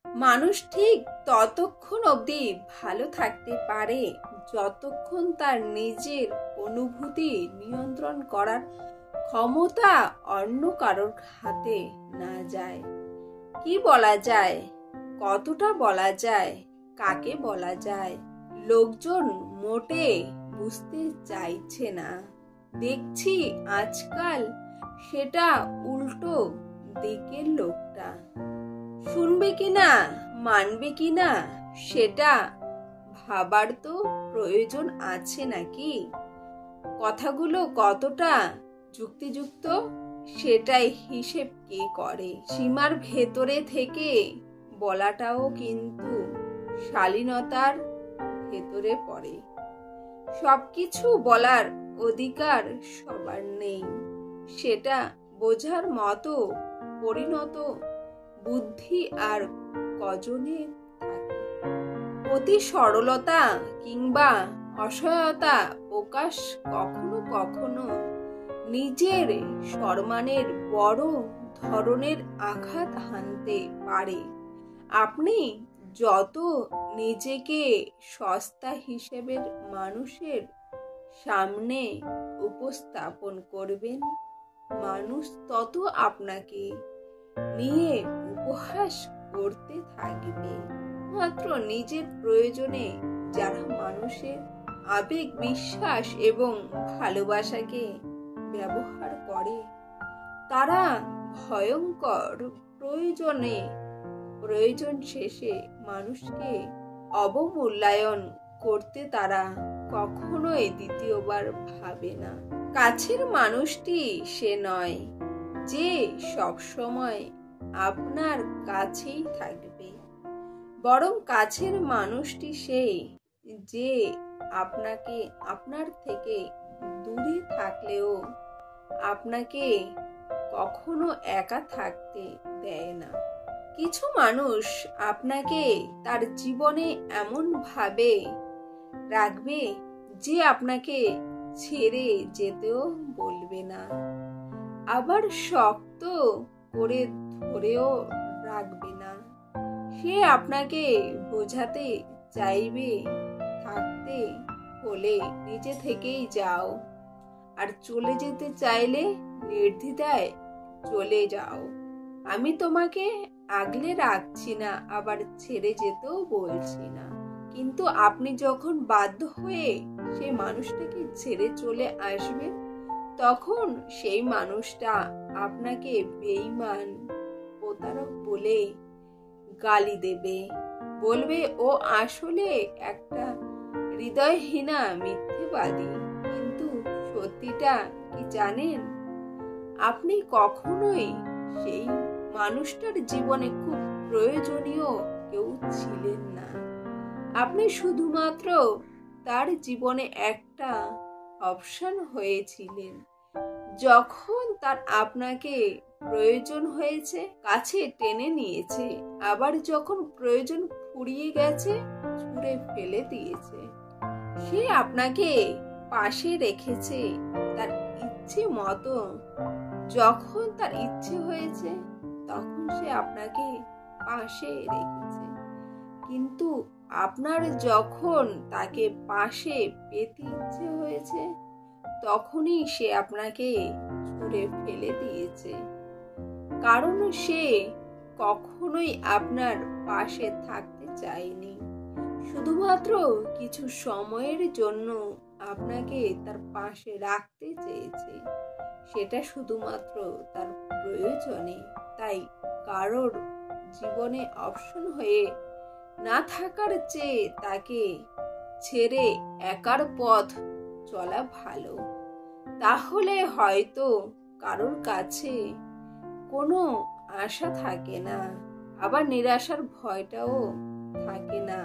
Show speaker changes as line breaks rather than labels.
মানুষ ঠিক ততক্ষণ অবধি ভালো থাকতে পারে যতক্ষণ তার নিজের অনুভূতি নিয়ন্ত্রণ করার ক্ষমতা অন্য কারোর হাতে না যায়। কি বলা যায়, কতটা বলা যায়, কাকে বলা যায়, লোকজন মোটে বুঝতে চাইছে না। দেখছি আজকাল সেটা উল্টো দিকের লোকটা। শুনবে কিনা, মানবে কিনা, সেটা ভাবার তো প্রয়োজন আছে নাকি? কথাগুলো কতটা যুক্তিযুক্ত সেটাই হিসেব কে করে। সীমার ভেতরে থেকে বলাটাও কিন্তু শালীনতার ভেতরে পড়ে। সবকিছু বলার অধিকার সবার নেই, সেটা বোঝার মতো পরিণত বুদ্ধি আর কজনের থাকে। অতি সরলতা কিংবা অসহায়তা প্রকাশ কখনো কখনো নিজের সম্মানের বড় ধরনের আঘাত হানতে পারে। আপনি যত নিজেকে সস্তা হিসেবের মানুষের সামনে উপস্থাপন করবেন, মানুষ তত আপনাকে নিয়ে উপহাস করতে থাকবে। মাত্র নিজের প্রয়োজনে যারা মানুষের আবেগ, বিশ্বাস এবং ভালোবাসাকে ব্যবহার করে, তারা ভয়ঙ্কর প্রয়োজন শেষে মানুষকে অবমূল্যায়ন করতে তারা কখনোই দ্বিতীয়বার ভাবে না। কাছের মানুষটি সে নয় যে সবসময় আপনার কাছেই থাকবে, বরং কাছের মানুষটি সে যে আপনার থেকে দূরে থাকলেও আপনাকে কখনো একা থাকতে দেয় না। কিছু মানুষ আপনাকে তার জীবনে এমন ভাবে রাখবে যে আপনাকে ছেড়ে যেতেও বলবে না, আবার শক্ত করে ধরেও রাখবে না। সে আপনাকে বোঝাতে চাইবে থাকতে হলে নিজে থেকেই যাও, আর চলে যেতে চাইলে নির্দ্বিধায় চলে যাও। আমি তোমাকে আগলে রাখছি না, আবার ছেড়ে যেতেও বলছি না। কিন্তু আপনি যখন বাধ্য হয়ে সেই মানুষটাকে ছেড়ে চলে আসবেন, তখন সেই মানুষটা আপনাকে বেঈমান, প্রতারক বলে গালি দেবে, বলবে ও আসলে একটা হৃদয়হীনা মিথ্যেবাদী। কিন্তু সত্যিটা কি জানেন? আপনি কখনোই সেই মানুষটার জীবনে খুব প্রয়োজনীয় কেউ ছিলেন না। আপনি শুধুমাত্র তার জীবনে একটা অপশন হয়েছিলেন। যখন তার আপনাকে প্রয়োজন হয়েছে, কাছে টেনে নিয়েছে, আবার যখন প্রয়োজন ফুরিয়ে গেছে, ছুঁড়ে ফেলে দিয়েছে। সে আপনাকে পাশে রেখেছে তার ইচ্ছে মতো। যখন তার ইচ্ছে হয়েছে, তখন সে আপনাকে পাশে রেখেছে। কিন্তু আপনার যখন তাকে পাশে পেতে ইচ্ছে হয়েছে, তখনই সে আপনাকে ছুঁড়ে ফেলে দিয়েছে। কারণ সে কখনোই আপনার পাশে থাকতে চায়নি, শুধুমাত্র কিছু সময়ের জন্য আপনাকে তার পাশে রাখতে চেয়েছে, সেটা শুধুমাত্র তার প্রয়োজনে। তাই কারোর জীবনে অপশন হয়ে না থাকার চেয়ে তাকে ছেড়ে একার পথ চলা ভালো। তাহলে হয়তো কারোর কাছে কোনো আশা থাকে না, আবার নিরাশার ভয়টাও থাকে না।